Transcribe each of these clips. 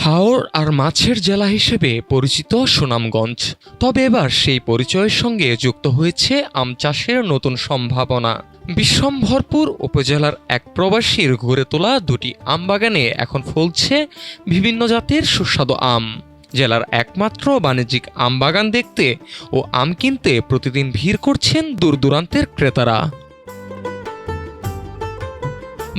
হাওর আর মাছের জেলা হিসেবে পরিচিত সুনামগঞ্জ, তবে এবার সেই পরিচয়ের সঙ্গে যুক্ত হয়েছে আম চাষের নতুন সম্ভাবনা। বিশ্বম্ভরপুর উপজেলার এক প্রবাসীর গড়ে তোলা দুটি আমবাগানে এখন ফলছে বিভিন্ন জাতের সুস্বাদু আম। জেলার একমাত্র বাণিজ্যিক আমবাগান দেখতে ও আম কিনতে প্রতিদিন ভিড় করছেন দূর দূরান্তের ক্রেতারা।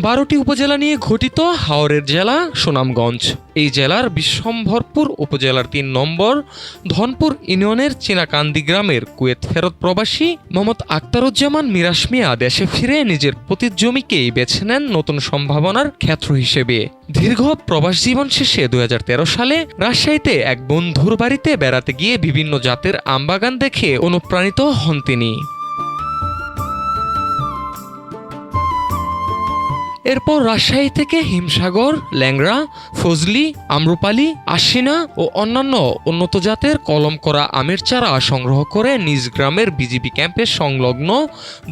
12টি উপজেলা নিয়ে গঠিত হাওরের জেলা সুনামগঞ্জ। এই জেলার বিশ্বম্ভরপুর উপজেলার 3 নম্বর ধনপুর ইউনিয়নের চীনাকান্দি গ্রামের কুয়েত ফেরত প্রবাসী মোহাম্মদ আখতারুজ্জামান মিরাশ মিয়া দেশে ফিরে নিজের পতিত জমিকেই বেছে নেন নতুন সম্ভাবনার ক্ষেত্র হিসেবে। দীর্ঘ প্রবাস জীবন শেষে 2013 সালে রাজশাহীতে এক বন্ধুর বাড়িতে বেড়াতে গিয়ে বিভিন্ন জাতের আমবাগান দেখে অনুপ্রাণিত হন তিনি। এরপর রাজশাহী থেকে হিমসাগর, ল্যাংড়া, ফজলি, আম্রপালি, আশিনা ও অন্যান্য উন্নত জাতের কলম করা আমের চারা সংগ্রহ করে নিজ গ্রামের বিজিবি ক্যাম্পের সংলগ্ন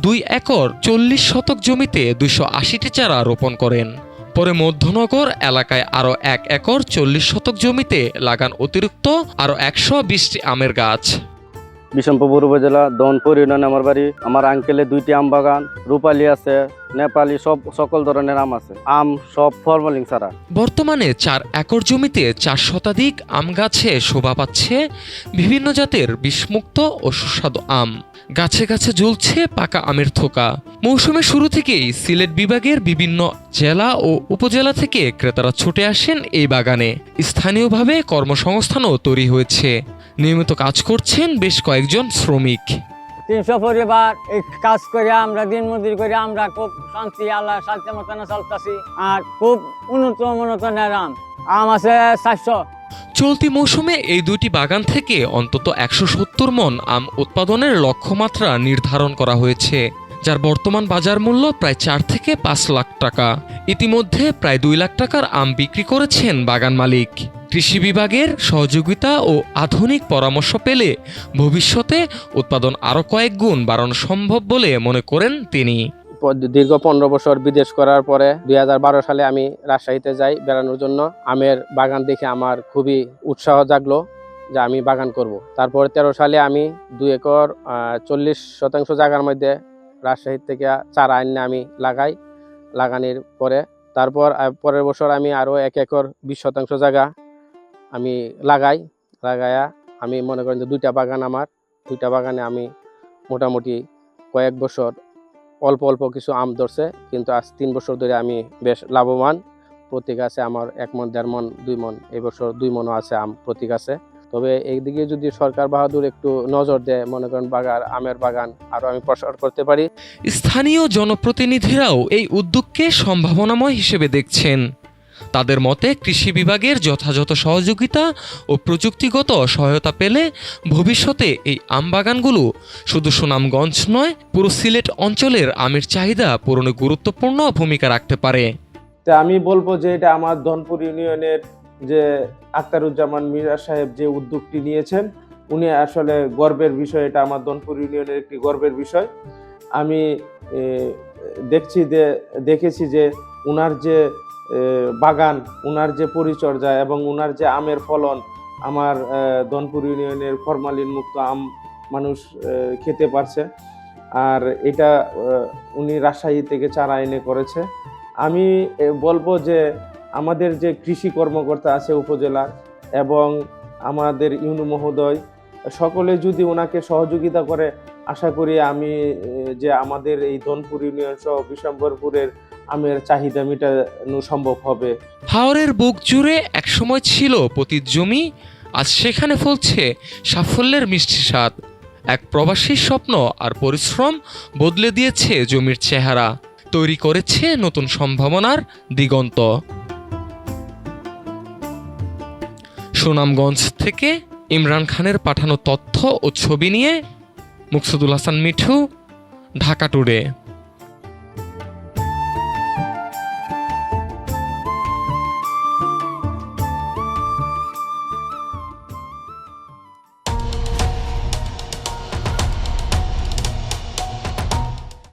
2 একর 40 শতক জমিতে 280টি চারা রোপণ করেন। পরে মধ্যনগর এলাকায় আরও 1 একর 40 শতক জমিতে লাগান অতিরিক্ত আরও 120টি আমের গাছ। বিশ্বম্ভরপুর উপজেলা ধনপুর ইউনিয়ন আমার বাড়ি। আমার আঙ্কেলের 2টি আম বাগান, রূপালী আছে, নেপালি, সকল ধরনের আম আছে। আম সব ফরমালিন ছাড়া। বর্তমানে 4 একর জমিতে 4 শতাধিক আম গাছে শোভা পাচ্ছে বিভিন্ন জাতের বিষমুক্ত ও সুস্বাদু আম। গাছে গাছে ঝুলছে পাকা আমের থোকা। মৌসুমের শুরু থেকেই সিলেট বিভাগের বিভিন্ন জেলা ও উপজেলা থেকে ক্রেতারা ছুটে আসেন এই বাগানে। স্থানীয়ভাবে কর্মসংস্থানও তৈরি হয়েছে। নিয়মিত কাজ করছেন বেশ কয়েকজন শ্রমিক। 300 পরিবার এই কাজ করে আমরা দিন মজুরি করে আমরা খুব শান্তি আল্লাহ শান্তি মতন চলতেছি। আর খুব উন্নত আম আছে 400। চলতি মৌসুমে এই 2টি বাগান থেকে অন্তত 170 মণ আম উৎপাদনের লক্ষ্যমাত্রা নির্ধারণ করা হয়েছে, যার বর্তমান বাজার মূল্য প্রায় 4 থেকে 5 লাখ টাকা। ইতিমধ্যে প্রায় 2 লাখ টাকার আম বিক্রি করেছেন বাগান মালিক। কৃষি বিভাগের সহযোগিতা ও আধুনিক পরামর্শ পেলে ভবিষ্যতে উৎপাদন আরও কয়েক গুণ বাড়ানো সম্ভব বলে মনে করেন তিনি। দীর্ঘ 15 বছর বিদেশ করার পরে 2012 সালে আমি রাজশাহীতে যাই বেড়ানোর জন্য। আমের বাগান দেখে আমার খুবই উৎসাহ জাগলো যে আমি বাগান করব। তারপর 13 সালে আমি 2 একর 40 শতাংশ জায়গার মধ্যে রাজশাহী থেকে চারা এনে আমি লাগানোর পরে পরের বছর আমি আরও 1 একর 20 শতাংশ জায়গা আমি লাগায়া আমি মনে করেন যে 2টা বাগান, আমার 2টা বাগানে আমি মোটামুটি কয়েক বছর অল্প অল্প কিছু আম ধরছে, কিন্তু আজ 3 বছর ধরে আমি বেশ লাভবান। প্রতি গাছে আমার 1 মণ, 1.5 মণ, 2 মণ, এই বছর 2 মণও আছে আম প্রতি গাছে। তবে এইদিকে যদি সরকার বাহাদুর একটু নজর দেয়, মনে করেন আমের বাগান আরও আমি প্রসার করতে পারি। স্থানীয় জনপ্রতিনিধিরাও এই উদ্যোগকে সম্ভাবনাময় হিসেবে দেখছেন। তাদের মতে কৃষি বিভাগের যথাযথ সহযোগিতা ও প্রযুক্তিগত সহায়তা পেলে ভবিষ্যতে এই আম বাগানগুলো শুধু সুনামগঞ্জ নয়, পুরো সিলেট অঞ্চলের আমের চাহিদা পূরণে গুরুত্বপূর্ণ ভূমিকা রাখতে পারে। তা আমি বলবো যে এটা আমার ধনপুর ইউনিয়নের যে আখতারুজ্জামান মিরাশ সাহেব যে উদ্যোগটি নিয়েছেন, উনি আসলে গর্বের বিষয়। এটা আমার ধনপুর ইউনিয়নের একটি গর্বের বিষয়। আমি দেখেছি যে উনার যে বাগান, উনার যে পরিচর্যা এবং উনার যে আমের ফলন, আমার ধনপুর ইউনিয়নের ফরমালিন মুক্ত আম মানুষ খেতে পারছে। আর এটা উনি রাজশাহী থেকে চারা এনে করেছে। আমি বলবো যে আমাদের যে কৃষি কর্মকর্তা আছে উপজেলার এবং আমাদের ইউনু মহোদয় সকলে যদি ওনাকে সহযোগিতা করে, আশা করি আমি যে আমাদের এই ধনপুর ইউনিয়ন সহ বিশ্বম্ভরপুরের আমের চাহিদা মেটানো সম্ভব হবে। হাওরের বুক জুড়ে একসময় ছিল পতিত জমি, আজ সেখানে ফলছে সাফল্যের মিষ্টি স্বাদ। এক প্রবাসীর স্বপ্ন আর পরিশ্রম বদলে দিয়েছে জমির চেহারা, তৈরি করেছে নতুন সম্ভাবনার দিগন্ত। সুনামগঞ্জ থেকে ইমরান খানের পাঠানো তথ্য ও ছবি নিয়ে মুকসুদুল হাসান মিঠু, ঢাকা টুডে।